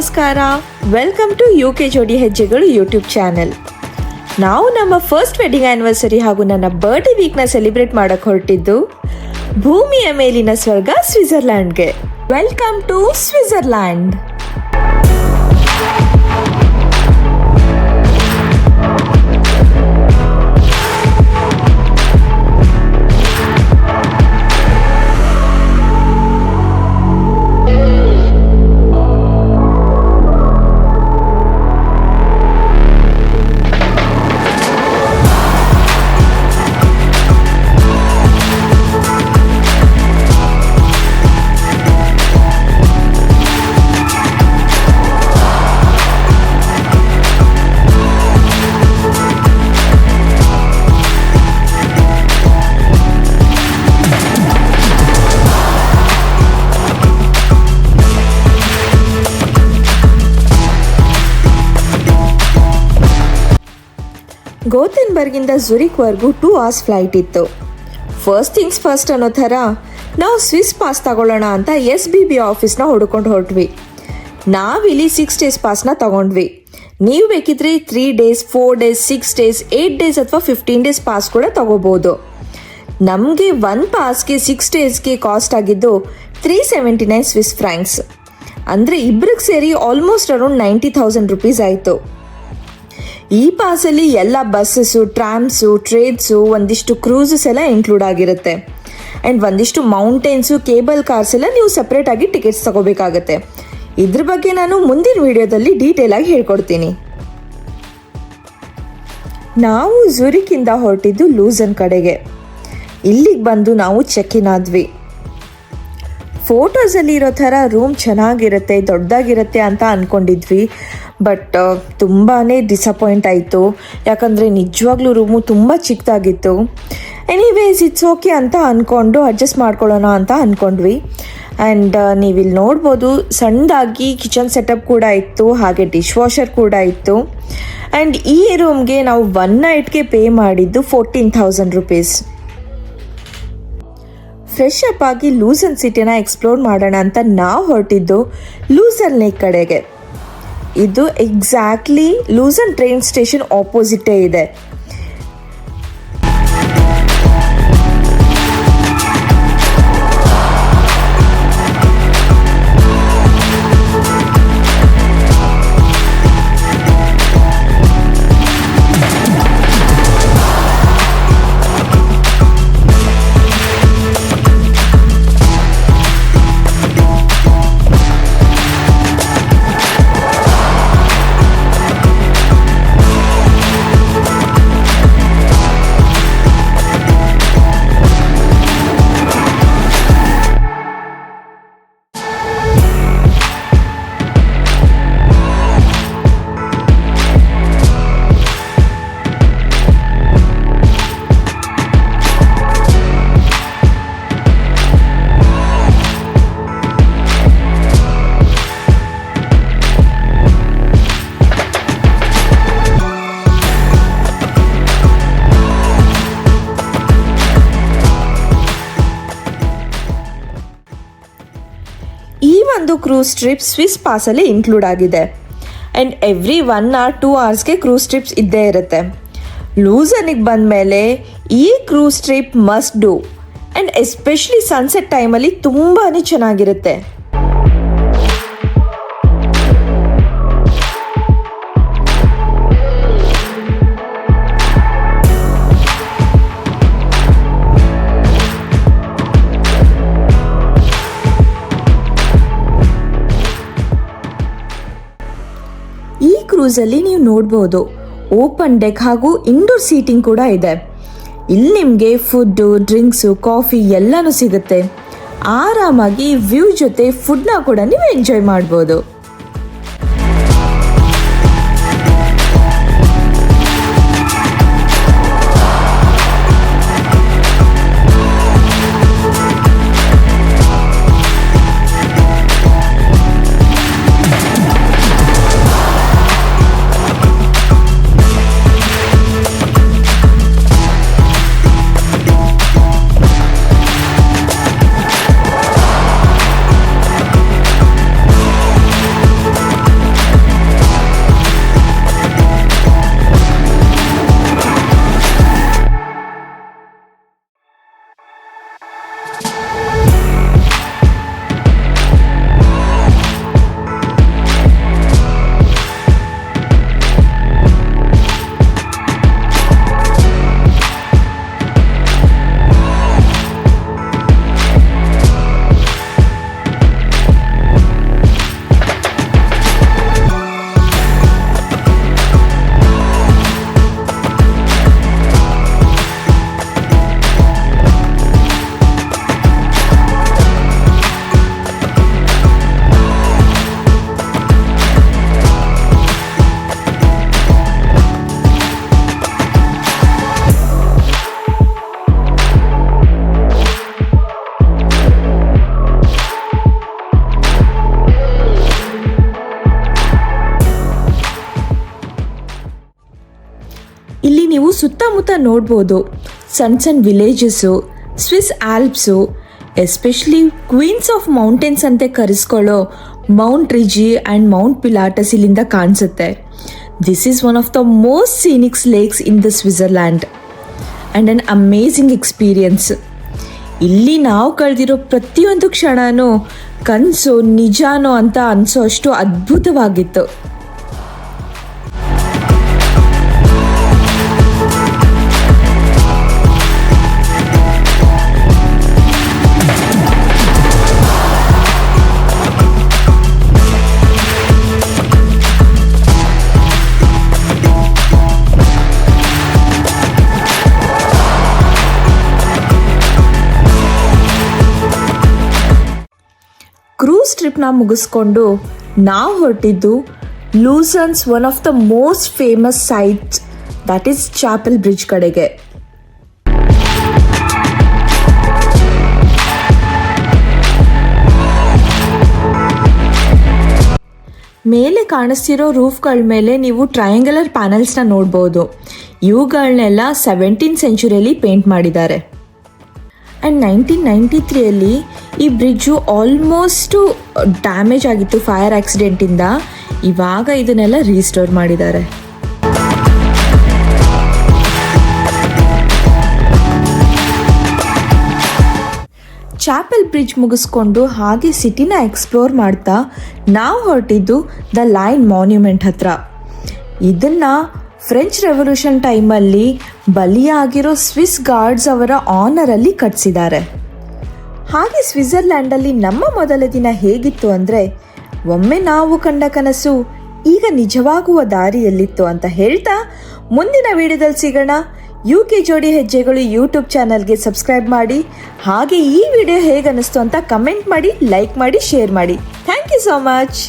ನಮಸ್ಕಾರ. Welcome to UK ಜೋಡಿ ಹೆಜ್ಜೆಗಳು ಯೂಟ್ಯೂಬ್ ಚಾನೆಲ್. ನಾವು ನಮ್ಮ ಫಸ್ಟ್ ವೆಡ್ಡಿಂಗ್ ಆ್ಯನಿವರ್ಸರಿ ಹಾಗೂ ನನ್ನ ಬರ್ಡೇ ವೀಕ್ನ ಸೆಲೆಬ್ರೇಟ್ ಮಾಡೋಕ್ಕೆ ಹೊರಟಿದ್ದು ಭೂಮಿಯ ಮೇಲಿನ ಸ್ವರ್ಗ ಸ್ವಿಟ್ಜರ್ಲ್ಯಾಂಡ್ಗೆ. Welcome to Switzerland. ಗೋತೆನ್ಬರ್ಗಿಂದ ಝುರಿಕ್ವರೆಗೂ 2 hours ಫ್ಲೈಟ್ ಇತ್ತು. ಫಸ್ಟ್ ಥಿಂಗ್ಸ್ ಫಸ್ಟ್ ಅನ್ನೋ ಥರ ನಾವು ಸ್ವಿಸ್ ಪಾಸ್ ತಗೊಳ್ಳೋಣ ಅಂತ SBB ಆಫೀಸ್ನ ಹುಡ್ಕೊಂಡು ಹೊರಟ್ವಿ. ನಾವಿಲ್ಲಿ 6 days ಪಾಸ್ನ ತಗೊಂಡ್ವಿ. ನೀವು ಬೇಕಿದ್ರೆ 3 days, 4 days, 6 days, 8 days ಅಥವಾ 15 days ಪಾಸ್ ಕೂಡ ತಗೋಬೋದು. ನಮಗೆ 1 ಪಾಸ್ಗೆ 6 daysಗೆ ಕಾಸ್ಟ್ ಆಗಿದ್ದು 379 ಸ್ವಿಸ್ ಫ್ರಾಂಕ್ಸ್. ಅಂದರೆ ಇಬ್ಬರಿಗೆ ಸೇರಿ ಆಲ್ಮೋಸ್ಟ್ ಅರೌಂಡ್ 90,000 rupees ಆಯಿತು. ಈ ಪಾಸಲ್ಲಿ ಎಲ್ಲ ಬಸ್ಸಸ್ಸು, ಟ್ರಾಮ್ಸು, ಟ್ರೇನ್ಸು, ಒಂದಿಷ್ಟು ಕ್ರೂಸಸ್ ಎಲ್ಲ ಇನ್ಕ್ಲೂಡ್ ಆಗಿರುತ್ತೆ. ಆ್ಯಂಡ್ ಒಂದಿಷ್ಟು ಮೌಂಟೇನ್ಸು, ಕೇಬಲ್ ಕಾರ್ಸ್ ಎಲ್ಲ ನೀವು ಸಪ್ರೇಟಾಗಿ ಟಿಕೆಟ್ಸ್ ತಗೋಬೇಕಾಗತ್ತೆ. ಇದ್ರ ಬಗ್ಗೆ ನಾನು ಮುಂದಿನ ವಿಡಿಯೋದಲ್ಲಿ ಡೀಟೇಲಾಗಿ ಹೇಳ್ಕೊಡ್ತೀನಿ. ನಾವು ಝುರಿಕಿಂದ ಹೊರಟಿದ್ದು ಲೂಸನ್ ಕಡೆಗೆ. ಇಲ್ಲಿಗೆ ಬಂದು ನಾವು ಚೆಕ್ ಇನ್ ಆದ್ವಿ. ಫೋಟೋಸಲ್ಲಿ ಇರೋ ಥರ ರೂಮ್ ಚೆನ್ನಾಗಿರುತ್ತೆ, ದೊಡ್ಡದಾಗಿರುತ್ತೆ ಅಂತ ಅಂದ್ಕೊಂಡಿದ್ವಿ. ಬಟ್ ತುಂಬಾ ಡಿಸಪಾಯಿಂಟ್ ಆಯಿತು. ಯಾಕಂದರೆ ನಿಜವಾಗ್ಲೂ ರೂಮು ತುಂಬ ಚಿಕ್ಕದಾಗಿತ್ತು. ಎನಿವೇಸ್ ಇಟ್ಸ್ ಓಕೆ ಅಂತ ಅಂದ್ಕೊಂಡು ಅಡ್ಜಸ್ಟ್ ಮಾಡ್ಕೊಳ್ಳೋಣ ಅಂತ ಅಂದ್ಕೊಂಡ್ವಿ. ಆ್ಯಂಡ್ ನೀವಿಲ್ಲಿ ನೋಡ್ಬೋದು, ಸಣ್ಣದಾಗಿ ಕಿಚನ್ ಸೆಟಪ್ ಕೂಡ ಇತ್ತು, ಹಾಗೆ ಡಿಶ್ ವಾಷರ್ ಕೂಡ ಇತ್ತು. ಆ್ಯಂಡ್ ಈ ರೂಮ್ಗೆ ನಾವು 1 nightಗೆ ಪೇ ಮಾಡಿದ್ದು 14,000 rupees. ಫ್ರೆಶ್ ಅಪ್ ಆಗಿ ಲೂಸನ್ ಸಿಟಿನ ಎಕ್ಸ್ಪ್ಲೋರ್ ಮಾಡೋಣ ಅಂತ ನಾವು ಹೊರಟಿದ್ದು ಲೂಸನ್ ಲೇಕ್ ಕಡೆಗೆ. ಇದು ಎಕ್ಸಾಕ್ಟ್ಲಿ ಲೂಸನ್ ಟ್ರೈನ್ ಸ್ಟೇಷನ್ ಆಪೋಸಿಟೇ ಇದೆ. ಈ ಒಂದು ಕ್ರೂಸ್ ಟ್ರಿಪ್ ಸ್ವಿಸ್ ಪಾಸಲ್ಲಿ ಇನ್ಕ್ಲೂಡ್ ಆಗಿದೆ. And every 1 or 2 hours cruise trips ಇದ್ದೇ ಇರುತ್ತೆ. ಲೂಸನಿಗೆ ಬಂದ ಮೇಲೆ ಈ cruise trip must do. And especially sunset ಟೈಮಲ್ಲಿ ತುಂಬಾ ಚೆನ್ನಾಗಿರುತ್ತೆ. ಈ ಕ್ರೂಸಲ್ಲಿ ನೀವು ನೋಡ್ಬೋದು, ಓಪನ್ ಡೆಕ್ ಹಾಗೂ ಇಂಡೋರ್ ಸೀಟಿಂಗ್ ಕೂಡ ಇದೆ. ಇಲ್ಲಿ ನಿಮಗೆ ಫುಡ್ಡು, ಡ್ರಿಂಕ್ಸು, ಕಾಫಿ ಎಲ್ಲನೂ ಸಿಗುತ್ತೆ. ಆರಾಮಾಗಿ ವ್ಯೂ ಜೊತೆ ಫುಡ್ನ ಕೂಡ ನೀವು ಎಂಜಾಯ್ ಮಾಡ್ಬೋದು. ಸುತ್ತಮುತ್ತ ನೋಡ್ಬೋದು. ಸಣ್ಣ ಸಣ್ಣ villages, Swiss Alps, especially queens of mountains ಅಂತ ಕರೆಸ್ಕೊಳ್ಳೋ Mount Rigi and Mount Pilatus ಇಲ್ಲಿಂದ ಕಾಣಿಸುತ್ತೆ. This is one of the most scenics lakes in the Switzerland and an amazing experience. ಇಲ್ಲಿ ನಾವು ಕಳೆದಿರೋ ಪ್ರತಿಯೊಂದು ಕ್ಷಣನೂ ಕನಸು ನಿಜಾನೋ ಅಂತ ಅನಿಸೋ ಅಷ್ಟು ಅದ್ಭುತವಾಗಿತ್ತು. ಕ್ರೂಸ್ ಟ್ರಿಪ್ನ ಮುಗಿಸ್ಕೊಂಡು ನಾವು ಹೊರಟಿದ್ದು Lucerne's one of the most famous sights, that is Chapel Bridge ಕಡೆಗೆ. ಮೇಲೆ ಕಾಣಿಸ್ತಿರೋ ರೂಫ್ಗಳ ಮೇಲೆ ನೀವು ಟ್ರಯಾಂಗ್ಯುಲರ್ ಪ್ಯಾನಲ್ಸ್ನ ನೋಡ್ಬೋದು. ಇವುಗಳನ್ನೆಲ್ಲ 17th ಸೆಂಚುರಿಯಲ್ಲಿ ಪೇಂಟ್ ಮಾಡಿದ್ದಾರೆ. ಆ್ಯಂಡ್ 1993 ಈ ಬ್ರಿಡ್ಜು ಆಲ್ಮೋಸ್ಟು ಡ್ಯಾಮೇಜ್ ಆಗಿತ್ತು ಫೈರ್ ಆಕ್ಸಿಡೆಂಟಿಂದ. ಇವಾಗ ಇದನ್ನೆಲ್ಲ ರೀಸ್ಟೋರ್ ಮಾಡಿದ್ದಾರೆ. ಚಾಪೆಲ್ ಬ್ರಿಡ್ಜ್ ಮುಗಿಸ್ಕೊಂಡು ಹಾಗೆ ಸಿಟಿನ ಎಕ್ಸ್ಪ್ಲೋರ್ ಮಾಡ್ತಾ ನಾವು ಹೊರಟಿದ್ದು ದ ಲೈನ್ ಮಾನ್ಯುಮೆಂಟ್ ಹತ್ರ. ಇದನ್ನು ಫ್ರೆಂಚ್ ರೆವಲ್ಯೂಷನ್ ಟೈಮಲ್ಲಿ ಬಲಿಯಾಗಿರೋ ಸ್ವಿಸ್ ಗಾರ್ಡ್ಸ್ ಅವರ ಆನರಲ್ಲಿ ಕಟ್ಟಿಸಿದ್ದಾರೆ. ಹಾಗೆ ಸ್ವಿಟ್ಜರ್ಲ್ಯಾಂಡಲ್ಲಿ ನಮ್ಮ ಮೊದಲ ದಿನ ಹೇಗಿತ್ತು ಅಂದರೆ, ಒಮ್ಮೆ ನಾವು ಕಂಡ ಕನಸು ಈಗ ನಿಜವಾಗುವ ದಾರಿಯಲ್ಲಿತ್ತು ಅಂತ ಹೇಳ್ತಾ ಮುಂದಿನ ವಿಡಿಯೋದಲ್ಲಿ ಸಿಗೋಣ. UK ಜೋಡಿ ಹೆಜ್ಜೆಗಳು ಯೂಟ್ಯೂಬ್ ಚಾನಲ್ಗೆ ಸಬ್ಸ್ಕ್ರೈಬ್ ಮಾಡಿ. ಹಾಗೆ ಈ ವಿಡಿಯೋ ಹೇಗೆ ಅನ್ನಿಸ್ತು ಅಂತ ಕಮೆಂಟ್ ಮಾಡಿ, ಲೈಕ್ ಮಾಡಿ, ಶೇರ್ ಮಾಡಿ. Thank you so much.